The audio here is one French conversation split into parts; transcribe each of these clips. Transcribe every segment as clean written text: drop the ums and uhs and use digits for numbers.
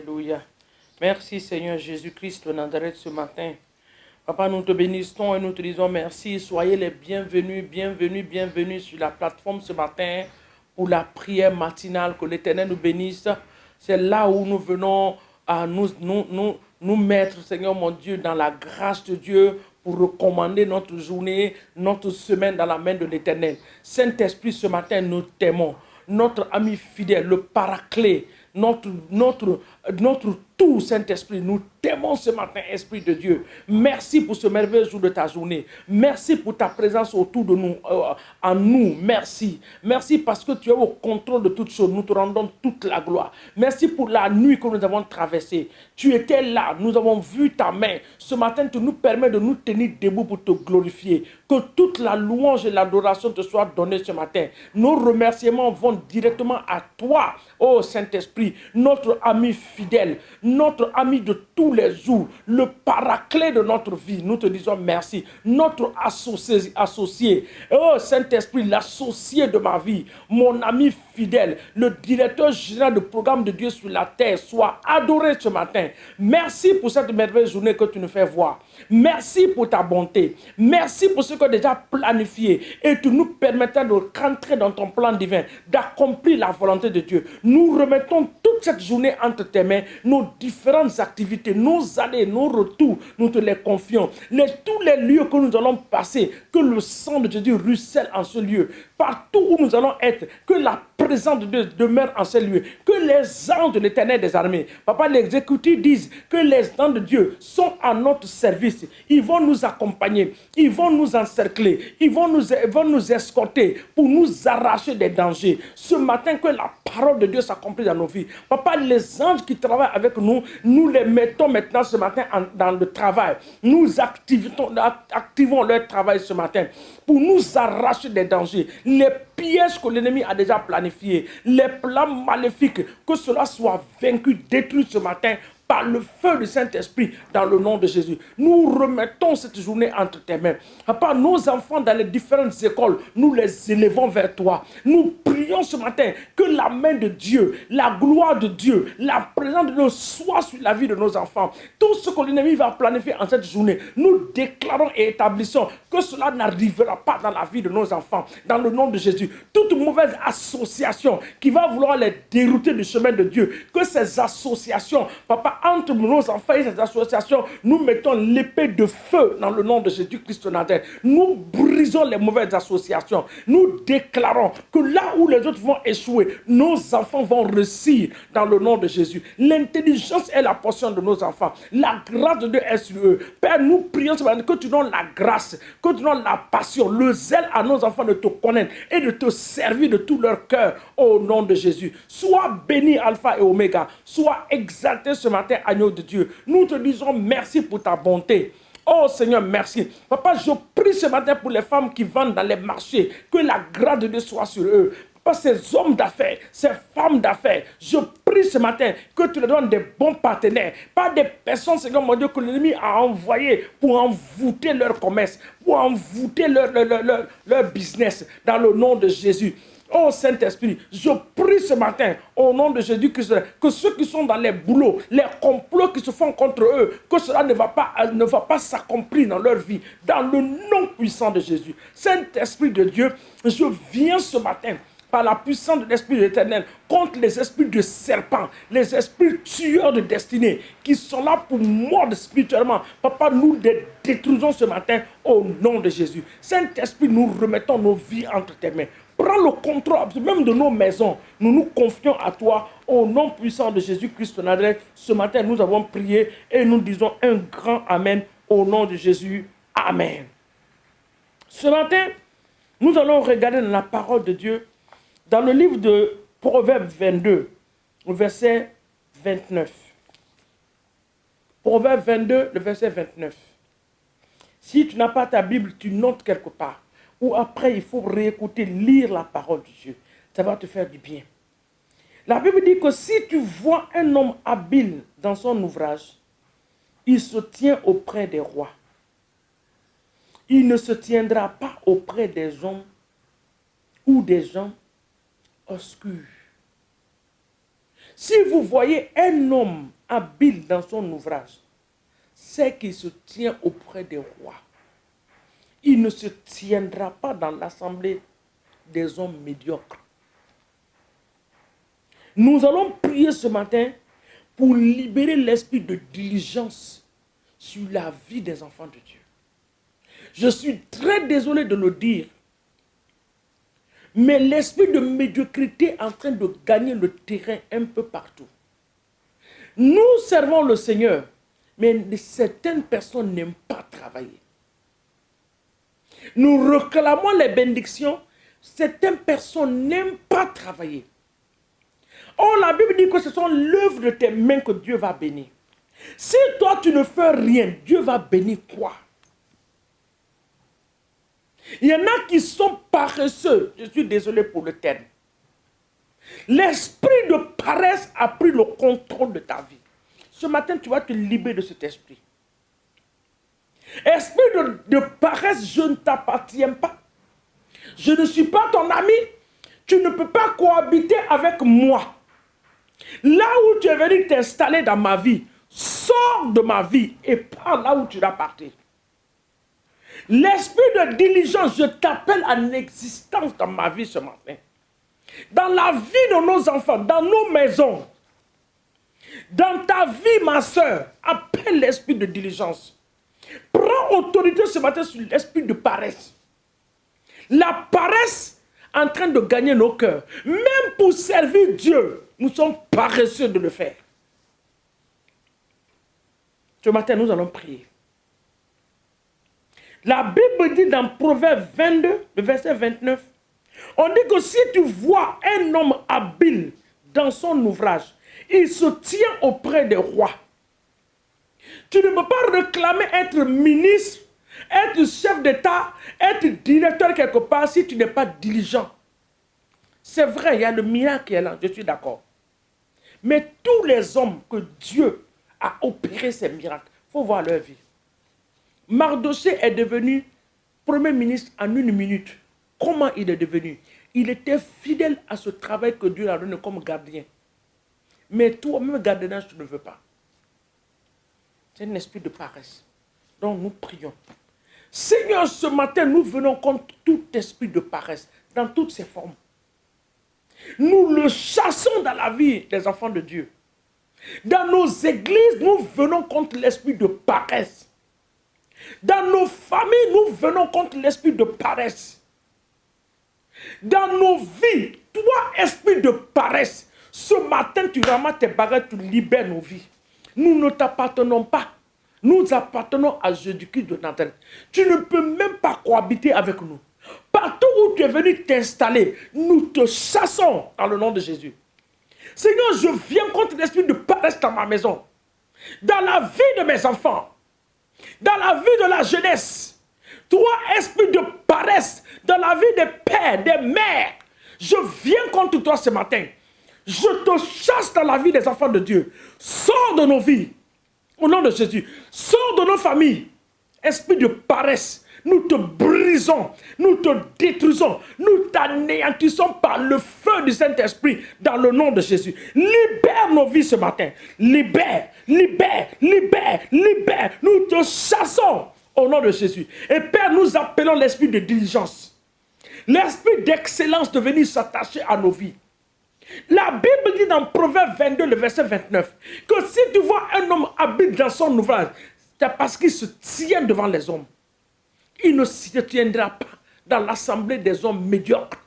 Alléluia. Merci Seigneur Jésus-Christ de Nazareth ce matin. Papa, nous te bénissons et nous te disons merci. Soyez les bienvenus, bienvenus, bienvenus sur la plateforme ce matin pour la prière matinale. Que l'Éternel nous bénisse. C'est là où nous venons à nous mettre, Seigneur mon Dieu, dans la grâce de Dieu pour recommander notre journée, notre semaine dans la main de l'Éternel. Saint-Esprit, ce matin, nous t'aimons. Notre ami fidèle, le Paraclet, notre tout, Saint-Esprit, nous t'aimons ce matin, Esprit de Dieu. Merci pour ce merveilleux jour de ta journée. Merci pour ta présence autour de nous, en nous. Merci. Merci parce que tu es au contrôle de toutes choses. Nous te rendons toute la gloire. Merci pour la nuit que nous avons traversée. Tu étais là. Nous avons vu ta main. Ce matin, tu nous permets de nous tenir debout pour te glorifier. Que toute la louange et l'adoration te soient données ce matin. Nos remerciements vont directement à toi, ô Saint-Esprit, notre ami fidèle, notre ami de tous les jours, le Paraclet de notre vie. Nous te disons merci. Notre associé, oh Saint-Esprit, l'associé de ma vie, mon ami fidèle, le directeur général du programme de Dieu sur la terre, soit adoré ce matin. Merci pour cette merveilleuse journée que tu nous fais voir. Merci pour ta bonté. Merci pour ce que tu as déjà planifié et tu nous permettais de rentrer dans ton plan divin, d'accomplir la volonté de Dieu. Nous remettons toute cette journée entre tes mains, nos différentes activités, nos allées, nos retours, nous te les confions. Tous les lieux que nous allons passer, que le sang de Jésus ruisselle en ce lieu. Partout où nous allons être, que la présence de Dieu demeure en ce lieu. Que les anges de l'Éternel des armées, papa, les exécutifs disent que les anges de Dieu sont à notre service. Ils vont nous accompagner, ils vont nous encercler, ils vont nous escorter pour nous arracher des dangers. Ce matin, que la parole de Dieu s'accomplisse dans nos vies. Papa, les anges qui travaillent avec nous, nous les mettons maintenant ce matin dans le travail. Nous activons leur travail ce matin pour nous arracher des dangers. Les pièges que l'ennemi a déjà planifiés, les plans maléfiques, que cela soit vaincu, détruit ce matin par le feu du Saint-Esprit dans le nom de Jésus. Nous remettons cette journée entre tes mains. Papa, nos enfants dans les différentes écoles, nous les élevons vers toi. Nous prions ce matin que la main de Dieu, la gloire de Dieu, la présence de Dieu soit sur la vie de nos enfants. Tout ce que l'ennemi va planifier en cette journée, nous déclarons et établissons que cela n'arrivera pas dans la vie de nos enfants, dans le nom de Jésus. Toute mauvaise association qui va vouloir les dérouter du chemin de Dieu, que ces associations, papa, entre nos enfants et ces associations, nous mettons l'épée de feu dans le nom de Jésus-Christ de Nazareth. Nous brisons les mauvaises associations. Nous déclarons que là où les autres vont échouer, nos enfants vont réussir dans le nom de Jésus. L'intelligence est la portion de nos enfants. La grâce de Dieu est sur eux. Père, nous prions ce matin que tu donnes la grâce, que tu donnes la passion, le zèle à nos enfants de te connaître et de te servir de tout leur cœur au nom de Jésus. Sois béni Alpha et Oméga. Sois exalté ce matin, agneau de Dieu. Nous te disons merci pour ta bonté. Oh Seigneur, merci. Papa, je prie ce matin pour les femmes qui vendent dans les marchés, que la grâce de Dieu soit sur eux. Papa, ces hommes d'affaires, ces femmes d'affaires, je prie ce matin que tu leur donnes des bons partenaires, pas des personnes, Seigneur mon Dieu, que l'ennemi a envoyées pour envoûter leur commerce, pour envoûter leur business, dans le nom de Jésus. Oh Saint-Esprit, je prie ce matin au nom de Jésus-Christ que ceux qui sont dans les boulots, les complots qui se font contre eux, que cela ne va pas s'accomplir dans leur vie, dans le nom puissant de Jésus. Saint-Esprit de Dieu, je viens ce matin par la puissance de l'Esprit de l'Éternel, contre les esprits de serpents, les esprits tueurs de destinée, qui sont là pour mordre spirituellement. Papa, nous les détruisons ce matin au nom de Jésus. Saint-Esprit, nous remettons nos vies entre tes mains. Prends le contrôle, même de nos maisons. Nous nous confions à toi, au nom puissant de Jésus-Christ de Nazareth. Ce matin, nous avons prié et nous disons un grand Amen au nom de Jésus. Amen. Ce matin, nous allons regarder dans la parole de Dieu, dans le livre de Proverbes 22, verset 29. Proverbes 22, le verset 29. Si tu n'as pas ta Bible, tu notes quelque part. Ou après, il faut réécouter, lire la parole de Dieu. Ça va te faire du bien. La Bible dit que si tu vois un homme habile dans son ouvrage, il se tient auprès des rois. Il ne se tiendra pas auprès des hommes ou des gens obscurs. Si vous voyez un homme habile dans son ouvrage, c'est qu'il se tient auprès des rois. Il ne se tiendra pas dans l'assemblée des hommes médiocres. Nous allons prier ce matin pour libérer l'esprit de diligence sur la vie des enfants de Dieu. Je suis très désolé de le dire, mais l'esprit de médiocrité est en train de gagner le terrain un peu partout. Nous servons le Seigneur, mais certaines personnes n'aiment pas travailler. Nous réclamons les bénédictions, certaines personnes n'aiment pas travailler. Oh, la Bible dit que ce sont l'œuvre de tes mains que Dieu va bénir. Si toi tu ne fais rien, Dieu va bénir quoi? Il y en a qui sont paresseux. Je suis désolé pour le terme. L'esprit de paresse a pris le contrôle de ta vie. Ce matin, tu vas te libérer de cet esprit. Esprit de paresse, je ne t'appartiens pas. Je ne suis pas ton ami. Tu ne peux pas cohabiter avec moi. Là où tu es venu t'installer dans ma vie, sors de ma vie et pars là où tu dois partir. L'esprit de diligence, je t'appelle en existence dans ma vie ce matin. Dans la vie de nos enfants, dans nos maisons. Dans ta vie, ma soeur, appelle l'esprit de diligence. Prends autorité ce matin sur l'esprit de paresse. La paresse est en train de gagner nos cœurs. Même pour servir Dieu, nous sommes paresseux de le faire. Ce matin, nous allons prier. La Bible dit dans Proverbe 22, le verset 29, on dit que si tu vois un homme habile dans son ouvrage, il se tient auprès des rois. Tu ne peux pas réclamer être ministre, être chef d'État, être directeur quelque part si tu n'es pas diligent. C'est vrai, il y a le miracle qui est là, je suis d'accord. Mais tous les hommes que Dieu a opéré ces miracles, il faut voir leur vie. Mardochée est devenu premier ministre en 1 minute. Comment il est devenu? Il était fidèle à ce travail que Dieu a donné comme gardien. Mais toi-même, gardiennage, tu ne veux pas. C'est un esprit de paresse. Donc nous prions. Seigneur, ce matin, nous venons contre tout esprit de paresse, dans toutes ses formes. Nous le chassons dans la vie des enfants de Dieu. Dans nos églises, nous venons contre l'esprit de paresse. Dans nos familles, nous venons contre l'esprit de paresse. Dans nos vies, toi, esprit de paresse, ce matin, tu ramasses tes bagages, tu libères nos vies. Nous ne t'appartenons pas. Nous appartenons à Jésus-Christ de Nazareth. Tu ne peux même pas cohabiter avec nous. Partout où tu es venu t'installer, nous te chassons dans le nom de Jésus. Seigneur, je viens contre l'esprit de paresse dans ma maison, dans la vie de mes enfants, dans la vie de la jeunesse. Toi, esprit de paresse, dans la vie des pères, des mères, je viens contre toi ce matin. Je te chasse dans la vie des enfants de Dieu. Sors de nos vies, au nom de Jésus. Sors de nos familles. Esprit de paresse, nous te brisons, nous te détruisons, nous t'anéantissons par le feu du Saint-Esprit dans le nom de Jésus. Libère nos vies ce matin. Libère, libère, libère, libère. Nous te chassons au nom de Jésus. Et Père, nous appelons l'esprit de diligence, l'esprit d'excellence de venir s'attacher à nos vies. La Bible dit dans Proverbe 22, le verset 29, que si tu vois un homme habile dans son ouvrage, c'est parce qu'il se tient devant les hommes. Il ne se tiendra pas dans l'assemblée des hommes médiocres.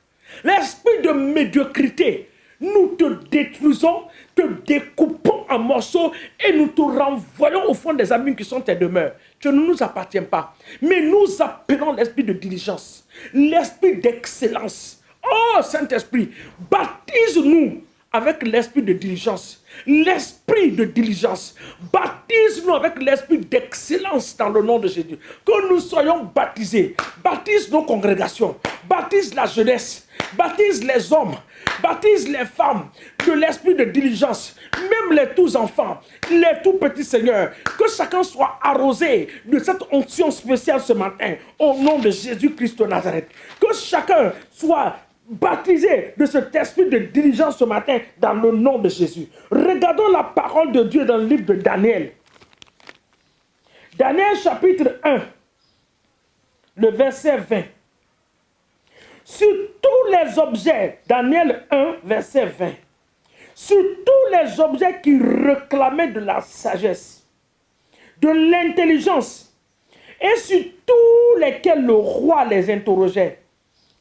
L'esprit de médiocrité, nous te détruisons, te découpons en morceaux et nous te renvoyons au fond des abîmes qui sont tes demeures. Tu ne nous appartiens pas. Mais nous appelons l'esprit de diligence, l'esprit d'excellence. Oh Saint-Esprit, baptise-nous avec l'esprit de diligence. L'esprit de diligence. Baptise-nous avec l'esprit d'excellence dans le nom de Jésus. Que nous soyons baptisés. Baptise nos congrégations. Baptise la jeunesse. Baptise les hommes. Baptise les femmes de l'esprit de diligence. Même les tous enfants. Les tout petits seigneurs. Que chacun soit arrosé de cette onction spéciale ce matin. Au nom de Jésus-Christ de Nazareth. Que chacun soit baptisés de cet esprit de diligence ce matin dans le nom de Jésus. Regardons la parole de Dieu dans le livre de Daniel. Daniel chapitre 1, le verset 20. Sur tous les objets, Daniel 1, verset 20, sur tous les objets qui réclamaient de la sagesse, de l'intelligence, et sur tous lesquels le roi les interrogeait,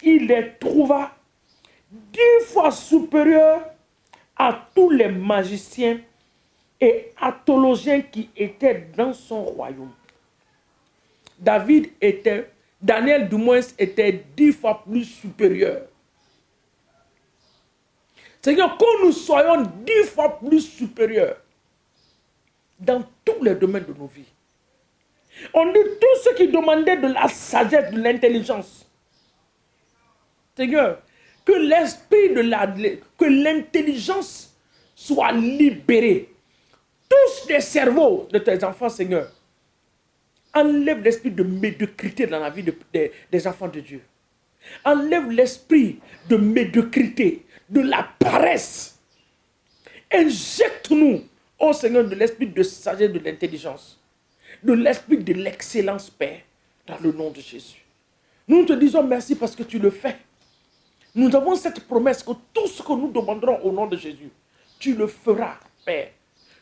il les trouva 10 fois supérieurs à tous les magiciens et astrologiens qui étaient dans son royaume. Daniel du moins était 10 fois plus supérieur. Seigneur, que nous soyons 10 fois plus supérieurs dans tous les domaines de nos vies. On dit tous ceux qui demandaient de la sagesse, de l'intelligence. Seigneur, que l'esprit que l'intelligence soit libérée. Touche les cerveaux de tes enfants, Seigneur. Enlève l'esprit de médiocrité dans la vie des enfants de Dieu. Enlève l'esprit de médiocrité, de la paresse. Injecte-nous, ô Seigneur, de l'esprit de sagesse, de l'intelligence, de l'esprit de l'excellence, Père, dans le nom de Jésus. Nous te disons merci parce que tu le fais. Nous avons cette promesse que tout ce que nous demanderons au nom de Jésus, tu le feras, Père.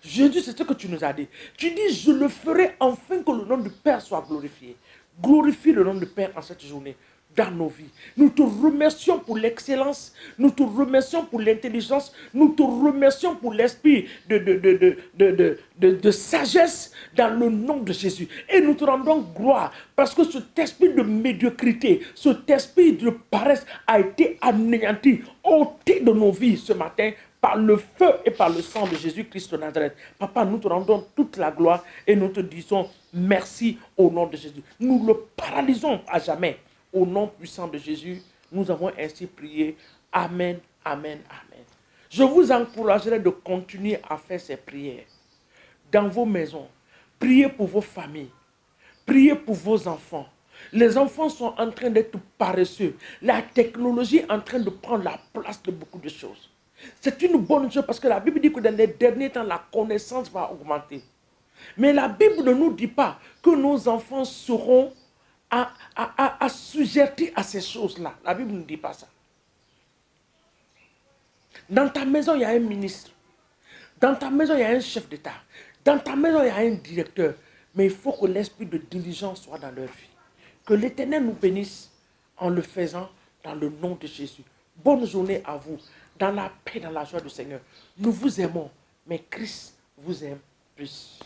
Jésus, c'est ce que tu nous as dit. Tu dis, je le ferai afin que le nom du Père soit glorifié. Glorifie le nom du Père en cette journée, dans nos vies. Nous te remercions pour l'excellence, nous te remercions pour l'intelligence, nous te remercions pour l'esprit de sagesse dans le nom de Jésus. Et nous te rendons gloire parce que cet esprit de médiocrité, cet esprit de paresse a été anéanti, ôté de nos vies ce matin par le feu et par le sang de Jésus-Christ de Nazareth. Papa, nous te rendons toute la gloire et nous te disons merci au nom de Jésus. Nous le paralysons à jamais. Au nom puissant de Jésus, nous avons ainsi prié. Amen, amen, amen. Je vous encouragerai de continuer à faire ces prières dans vos maisons. Priez pour vos familles. Priez pour vos enfants. Les enfants sont en train d'être paresseux. La technologie est en train de prendre la place de beaucoup de choses. C'est une bonne chose parce que la Bible dit que dans les derniers temps, la connaissance va augmenter. Mais la Bible ne nous dit pas que nos enfants seront assujettis à ces choses-là. La Bible ne dit pas ça. Dans ta maison, il y a un ministre. Dans ta maison, il y a un chef d'État. Dans ta maison, il y a un directeur. Mais il faut que l'esprit de diligence soit dans leur vie. Que l'Éternel nous bénisse en le faisant dans le nom de Jésus. Bonne journée à vous. Dans la paix, dans la joie du Seigneur. Nous vous aimons, mais Christ vous aime plus.